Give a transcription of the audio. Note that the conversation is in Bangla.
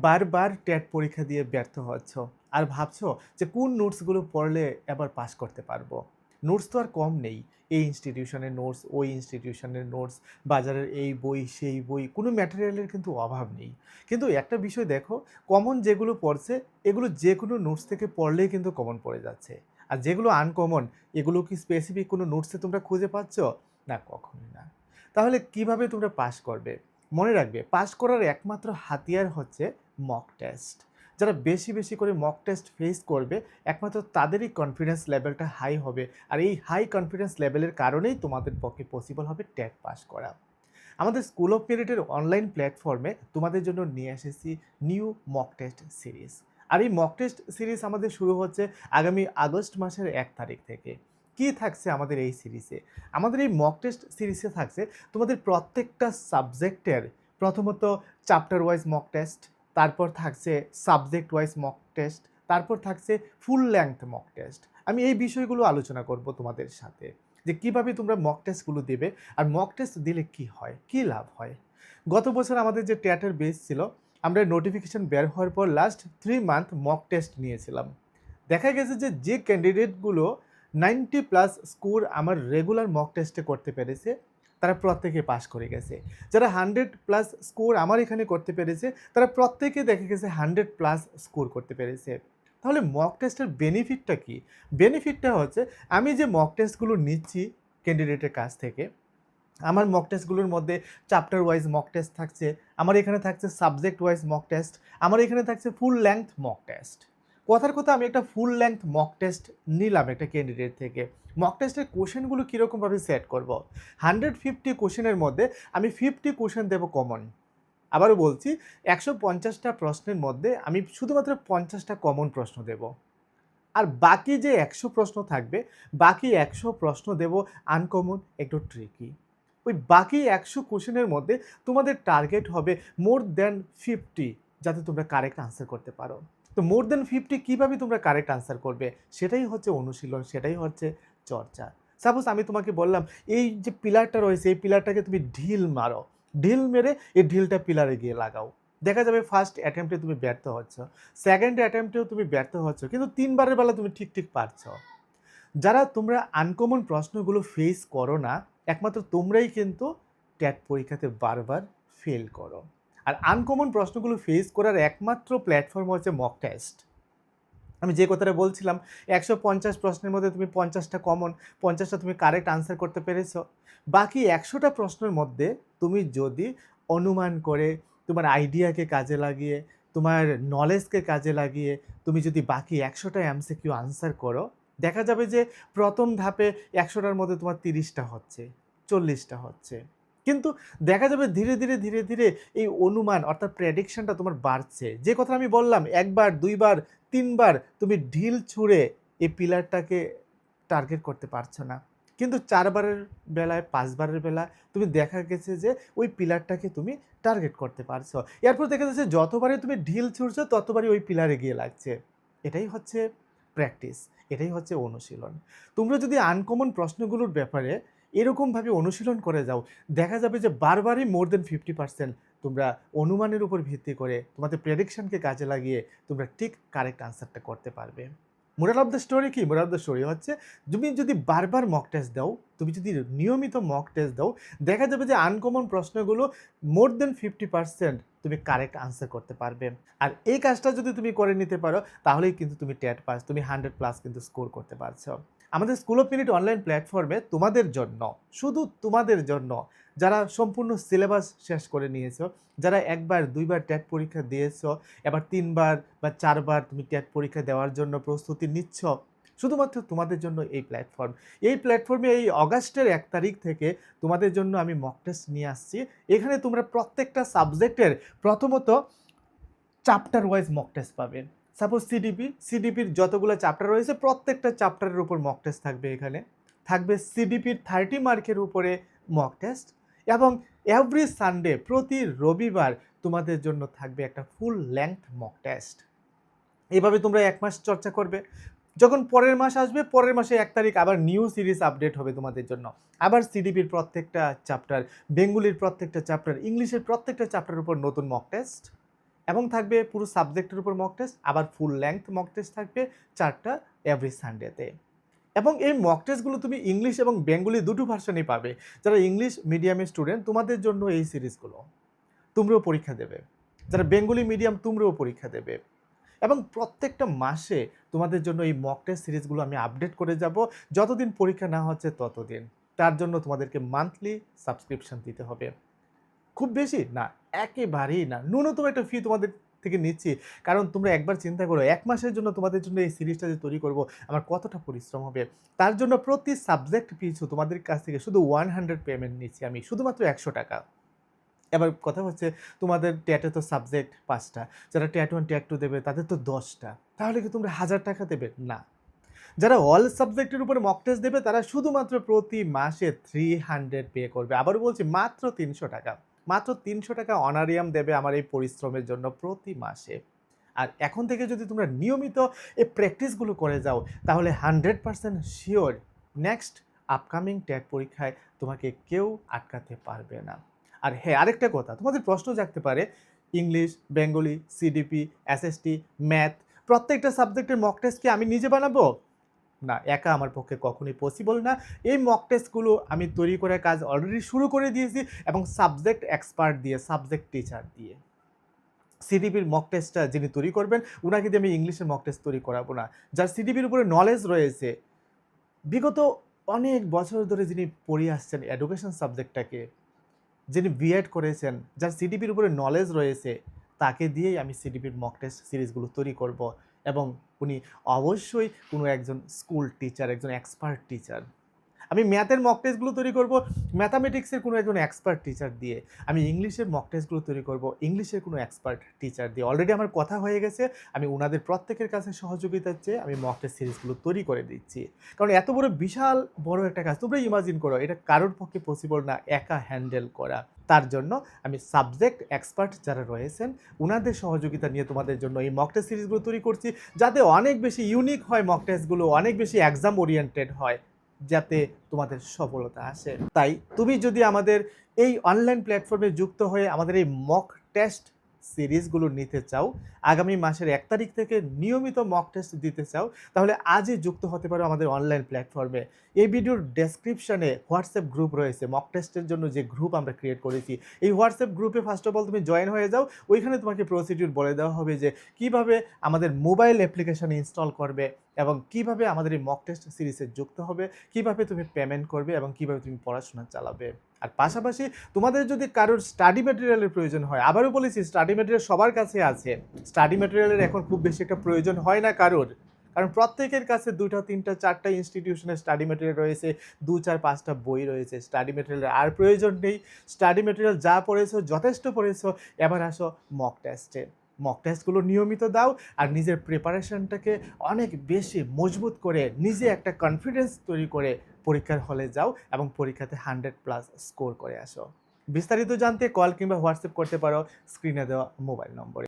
বারবার টেট পরীক্ষা দিয়ে ব্যর্থ হচ্ছ আর ভাবছো যে কোন নোটসগুলো পড়লে এবার পাস করতে পারবো। নোটস তো আর কম নেই। এই ইনস্টিটিউশনের নোটস, ওই ইনস্টিটিউশনের নোটস, বাজারের এই বই সেই বই, কোনো ম্যাটেরিয়ালের কিন্তু অভাব নেই। কিন্তু একটা বিষয় দেখো, কমন যেগুলো পড়ছে এগুলো যে কোনো নোটস থেকে পড়লেই কিন্তু কমন পড়ে যাচ্ছে। আর যেগুলো আনকমন, এগুলো কি স্পেসিফিক কোনো নোটসে তোমরা খুঁজে পাচ্ছ? না, কখনোই না। তাহলে কিভাবে তোমরা পাস করবে? মনে রাখবে, পাস করার একমাত্র হাতিয়ার হচ্ছে মক টেস্ট। যারা বেশি বেশি করে মক টেস্ট ফেস করবে, একমাত্র তাদেরই কনফিডেন্স লেভেলটা হাই হবে। আর এই হাই কনফিডেন্স লেভেলের কারণেই তোমাদের পক্ষে পসিবল হবে টেট পাস করা। আমাদের স্কুল অফ মেরিটের অনলাইন প্ল্যাটফর্মে তোমাদের জন্য নিয়ে এসেছি নিউ মক টেস্ট সিরিজ। আর এই মক টেস্ট সিরিজ আমাদের শুরু হচ্ছে আগামী আগস্ট মাসের 1 তারিখ থেকে। কি থাকছে আমাদের এই সিরিজে? আমাদের এই মক টেস্ট সিরিজে থাকছে তোমাদের প্রত্যেকটা সাবজেক্টের প্রথমত চ্যাপ্টার ওয়াইজ মক টেস্ট, তারপর থাকছে সাবজেক্ট ওয়াইজ মক টেস্ট, তারপর থাকছে ফুল লেংথ মক টেস্ট। আমি এই বিষয়গুলো আলোচনা করব তোমাদের সাথে, যে কিভাবে তোমরা মক টেস্টগুলো দেবে আর মক টেস্ট দিলে কি হয়, কি লাভ হয়। গত বছর আমাদের যে টেটের বেস ছিল, আমরা নোটিফিকেশন বের হওয়ার পর লাস্ট 3 মান্থ মক টেস্ট নিয়েছিলাম। দেখা গেছে যে ক্যান্ডিডেটগুলো 90+ স্কোর আমার রেগুলার মক টেস্টে করতে পেরেছে, তারা প্রত্যেকে পাস করে গেছে। যারা 100+ স্কোর আমার এখানে করতে পেরেছে, তারা প্রত্যেকে দেখা গেছে 100+ স্কোর করতে পেরেছে। তাহলে মক টেস্টের বেনিফিটটা কি? বেনিফিটটা হচ্ছে, আমি যে মক টেস্টগুলো নিচ্ছি ক্যান্ডিডেটের কাছ থেকে, আমার মক টেস্টগুলোর মধ্যে চ্যাপ্টার ওয়াইজ মক টেস্ট থাকছে, আমার এখানে থাকছে সাবজেক্ট ওয়াইজ মক টেস্ট, আমার এখানে থাকছে ফুল লেংথ মক টেস্ট। কথার কথা, আমি একটা ফুল লেংথ মক টেস্ট নিলাম একটা ক্যান্ডিডেট থেকে। মক টেস্টের কোশ্চেনগুলো কীরকমভাবে সেট করব? 150 কোশ্চেনের মধ্যে আমি 50 কোশ্চেন দেবো কমন। আবারও বলছি, 150টা প্রশ্নের মধ্যে আমি শুধুমাত্র 50টা কমন প্রশ্ন দেব। আর বাকি যে 100 প্রশ্ন থাকবে, বাকি 100 প্রশ্ন দেব আনকমন, একটু ট্রিকি। ওই বাকি 100 কোশ্চেনের মধ্যে তোমাদের টার্গেট হবে মোর দ্যান 50, যাতে তোমরা কারেক্ট আনসার করতে পারো। তো মোর দ্যান 50 কীভাবে তোমরা কারেক্ট আনসার করবে, সেটাই হচ্ছে অনুশীলন, সেটাই হচ্ছে চর্চা। সাপোজ আমি তোমাকে বললাম, এই যে পিলারটা রয়েছে, এই পিলারটাকে তুমি ঢিল মারো, ঢিল মেরে এই ঢিলটা পিলারে গিয়ে লাগাও। দেখা যাবে ফার্স্ট অ্যাটেম্পটে তুমি ব্যর্থ হচ্ছ, সেকেন্ড অ্যাটেম্পটেও তুমি ব্যর্থ হচ্ছ, কিন্তু 3বারের বেলা তুমি ঠিক ঠিক পারছ। যারা তোমরা আনকমন প্রশ্নগুলো ফেস করো না, একমাত্র তোমরাই কিন্তু ট্যাট পরীক্ষাতে বারবার ফেল করো। আর আনকমন প্রশ্নগুলো ফেস করার একমাত্র প্ল্যাটফর্ম হচ্ছে মক টেস্ট। আমি যে কথাটা বলছিলাম, 150 প্রশ্নের মধ্যে তুমি 50টা কমন, 50টা তুমি কারেক্ট আনসার করতে পেরেছ। বাকি 100টা প্রশ্নের মধ্যে তুমি যদি অনুমান করে, তোমার আইডিয়াকে কাজে লাগিয়ে, তোমার নলেজকে কাজে লাগিয়ে তুমি যদি বাকি 100টা এমসিকিউ আনসার করো, দেখা যাবে যে প্রথম ধাপে 100টার মধ্যে তোমার 30টা হচ্ছে, 40টা হচ্ছে। কিন্তু দেখা যাবে ধীরে ধীরে ধীরে ধীরে এই অনুমান অর্থাৎ প্রেডিকশনটা তোমার বাড়ছে। যে কথা আমি বললাম, 1বার 2বার 3বার তুমি ঢিল ছুঁড়ে এই পিলারটাকে টার্গেট করতে পারছো না, কিন্তু 4বারের বেলায় 5বারের বেলা তুমি দেখা গেছে যে ওই পিলারটাকে তুমি টার্গেট করতে পারছো। এরপর দেখা যাচ্ছে যতবারই তুমি ঢিল ছুঁড়ছো ততবারই ওই পিলারে গিয়ে লাগছে। এটাই হচ্ছে প্র্যাকটিস, এটাই হচ্ছে অনুশীলন। তোমরা যদি আনকমন প্রশ্নগুলোর ব্যাপারে এরকমভাবে অনুশীলন করে যাও, দেখা যাবে যে বারবারই মোর দেন 50% তোমরা অনুমানের উপর ভিত্তি করে তোমাদের প্রেডিকশনকে কাজে লাগিয়ে তোমরা ঠিক কারেক্ট আনসারটা করতে পারবে। মোরাল অফ দ্য স্টোরি কি? মোরাল অফ দ্য স্টোরি হচ্ছে, তুমি যদি বারবার মক টেস্ট দাও, তুমি যদি নিয়মিত মক টেস্ট দাও, দেখা যাবে যে আনকমন প্রশ্নগুলো মোর দেন 50% তুমি কারেক্ট আনসার করতে পারবে। আর এই কাজটা যদি তুমি করে নিতে পারো, তাহলেই কিন্তু তুমি টেট পাস, তুমি 100+ কিন্তু স্কোর করতে পারছো। আমাদের স্কুল অফ মেরিট অনলাইন প্ল্যাটফর্মে তোমাদের জন্য, শুধু তোমাদের জন্য, যারা সম্পূর্ণ সিলেবাস শেষ করে নিয়েছো, যারা 1বার 2বার টেট পরীক্ষা দিয়েছো, এবার 3বার বা 4বার তুমি টেট পরীক্ষা দেওয়ার জন্য প্রস্তুতি নিচ্ছ, শুধুমাত্র তোমাদের জন্য এই প্ল্যাটফর্ম। এই প্ল্যাটফর্মে এই অগাস্টের 1 তারিখ থেকে তোমাদের জন্য আমি মক টেস্ট নিয়ে আসছি। এখানে তোমরা প্রত্যেকটা সাবজেক্টের প্রথমত চ্যাপ্টার ওয়াইজ মক টেস্ট পাবেন। সাপোজ সিডিপির যতগুলো চ্যাপ্টার রয়েছে প্রত্যেকটা চ্যাপ্টারের উপর মক টেস্ট থাকবে। এখানে থাকবে সিডিপির 30 মার্কের উপরে মক টেস্ট, এবং এভরি সানডে, প্রতি রবিবার তোমাদের জন্য থাকবে একটা ফুল লেংথ মক টেস্ট। এইভাবে তোমরা 1 মাস চর্চা করবে। যখন পরের মাস আসবে, পরের মাসে 1 তারিখ আবার নিউ সিরিজ আপডেট হবে তোমাদের জন্য। আবার সিডিপির প্রত্যেকটা চ্যাপ্টার, বেঙ্গলির প্রত্যেকটা চ্যাপ্টার, ইংলিশের প্রত্যেকটা চ্যাপ্টারের উপর নতুন মক টেস্ট, এবং থাকবে পুরো সাবজেক্টের উপর মক টেস্ট, আবার ফুল লেংথ মক টেস্ট থাকবে 4টা এভরি সানডেতে। এবং এই মক টেস্টগুলো তুমি ইংলিশ এবং বেঙ্গলি দুটো ভার্সনেই পাবে। যারা ইংলিশ মিডিয়ামের স্টুডেন্ট তোমাদের জন্য এই সিরিজগুলো, তোমরাও পরীক্ষা দেবে। যারা বেঙ্গলি মিডিয়াম তোমরাও পরীক্ষা দেবে। এবং প্রত্যেকটা মাসে তোমাদের জন্য এই মক টেস্ট সিরিজগুলো আমি আপডেট করে যাব, যতদিন পরীক্ষা না হচ্ছে ততদিন। তার জন্য তোমাদেরকে মান্থলি সাবস্ক্রিপশন দিতে হবে। খুব বেশি না, একেবারেই না, ন্যূনতম একটা ফি তোমাদের থেকে নিচ্ছি। কারণ তোমরা একবার চিন্তা করো 1 মাসের জন্য তোমাদের জন্য এই সিরিজটা যে তৈরি করব আমার কতটা পরিশ্রম হবে। তার জন্য প্রতি সাবজেক্ট পিছু তোমাদের কাছ থেকে শুধু 100 পেমেন্ট নিচ্ছি আমি, শুধুমাত্র 100 টাকা। এবার কথা হচ্ছে তোমাদের ট্যাটে তো সাবজেক্ট 5টা, যারা ট্যাট 1 ট্যাট 2 দেবে তাদের তো 10টা, তাহলে কি তোমরা 1000 টাকা দেবে? না। যারা অল সাবজেক্টের উপরে মক টেস্ট দেবে তারা শুধুমাত্র প্রতি মাসে 300 পে করবে। আবারও বলছি, মাত্র 300 টাকা। মাত্র 300 টাকা অনারিয়াম দেবে আমার এই পরিশ্রমের জন্য প্রতি মাসে। আর এখন থেকে যদি তোমরা নিয়মিত এই প্র্যাকটিসগুলো করে যাও তাহলে 100% শিওর নেক্সট আপকামিং ট্যাট পরীক্ষায় তোমাকে কেউ আটকাতে পারবে না। আর হ্যাঁ, আরেকটা কথা, তোমাদের প্রশ্ন জাগতে পারে, English, Bengali, CDP, SST, math প্রত্যেকটা সাবজেক্টের মক টেস্ট কি আমি নিজে বানাবো? না, একা আমার পক্ষে কখনোই পসিবল না। এই মক টেস্টগুলো আমি তৈরি করার কাজ অলরেডি শুরু করে দিয়েছি এবং সাবজেক্ট এক্সপার্ট দিয়ে, সাবজেক্ট টিচার দিয়ে। সিডিপির মক টেস্টটা যিনি তৈরি করবেন উনাকে দিয়ে আমি ইংলিশের মক টেস্ট তৈরি করাবো না। যার সিডিপির উপরে নলেজ রয়েছে, বিগত অনেক বছর ধরে যিনি পড়িয়ে আসছেন এডুকেশন সাবজেক্টটাকে, যিনি বিএড করেছেন, যার সিডিপির উপরে নলেজ রয়েছে, তাকে দিয়েই আমি সিডিপির মক টেস্ট সিরিজগুলো তৈরি করব। এবং উনি অবশ্যই কোনো একজন স্কুল টিচার, একজন এক্সপার্ট টিচার। আমি ম্যাথের মক টেস্টগুলো তৈরি করব ম্যাথামেটিক্সের কোনো একজন এক্সপার্ট টিচার দিয়ে। আমি ইংলিশের মক টেস্টগুলো তৈরি করব ইংলিশের কোনো এক্সপার্ট টিচার দিয়ে। অলরেডি আমার কথা হয়ে গেছে, আমি ওনাদের প্রত্যেকের কাছে সহযোগিতা চেয়ে আমি মক টেস্ট সিরিজগুলো তৈরি করে দিচ্ছি। কারণ এত বড় বিশাল বড় একটা কাজ তোমরা ইমাজিন করো, এটা কারোর পক্ষে পসিবল না একা হ্যান্ডেল করা। তার জন্য আমি সাবজেক্ট এক্সপার্ট যারা রয়েছেন ওনাদের সহযোগিতা নিয়ে তোমাদের জন্য এই মক টেস্ট সিরিজগুলো তৈরি করছি, যাতে অনেক বেশি ইউনিক হয় মক টেস্টগুলো, অনেক বেশি এক্সাম ওরিয়েন্টেড হয়, যাতে তোমাদের সফলতা আসে। তাই তুমি যদি আমাদের এই অনলাইন প্ল্যাটফর্মে যুক্ত হয়ে আমাদের এই মক টেস্ট সিরিজগুলো নিতে চাও, আগামী মাসের 1 তারিখ থেকে নিয়মিত মক টেস্ট দিতে চাও, তাহলে আজই যুক্ত হতে পারো আমাদের অনলাইন প্ল্যাটফর্মে। এই ভিডিওর ডেসক্রিপশনে হোয়াটসঅ্যাপ গ্রুপ রয়েছে, মক টেস্টের জন্য যে গ্রুপ আমরা ক্রিয়েট করেছি। এই হোয়াটসঅ্যাপ গ্রুপে ফার্স্ট অফ অল তুমি জয়েন হয়ে যাও। ওইখানে তোমাকে প্রসিডিউর বলে দেওয়া হবে যে কিভাবে আমাদের মোবাইল অ্যাপ্লিকেশন ইনস্টল করবে এবং কিভাবে আমাদের এই মক টেস্ট সিরিজে যুক্ত হবে, কিভাবে তুমি পেমেন্ট করবে এবং কিভাবে তুমি পড়াশোনা চালাবে। আর পাশাপাশি তোমাদের যদি কারোর স্টাডি ম্যাটেরিয়ালের প্রয়োজন হয়, আবারও বলেছি স্টাডি ম্যাটেরিয়াল সবার কাছে আছে। স্টাডি ম্যাটেরিয়ালের এখন খুব বেশি একটা প্রয়োজন হয় না কারোর, কারণ প্রত্যেকের কাছে 2টা 3টা 4টা ইনস্টিটিউশনের স্টাডি ম্যাটেরিয়াল রয়েছে, 2 4 5টা বই রয়েছে। স্টাডি ম্যাটেরিয়ালের আর প্রয়োজন নেই। স্টাডি ম্যাটেরিয়াল যা পড়েছো যথেষ্ট পড়েছো, এবার আসো মক টেস্টে। মক টেস্টগুলো নিয়মিত দাও আর নিজের প্রিপারেশনটাকে অনেক বেশি মজবুত করে নিজে একটা কনফিডেন্স তৈরি করে পরীক্ষার হলে যাও এবং পরীক্ষাতে 100+ স্কোর করে আসো। বিস্তারিত জানতে কল কিংবা হোয়াটসঅ্যাপ করতে পারো স্ক্রিনে দেওয়া মোবাইল নম্বরে।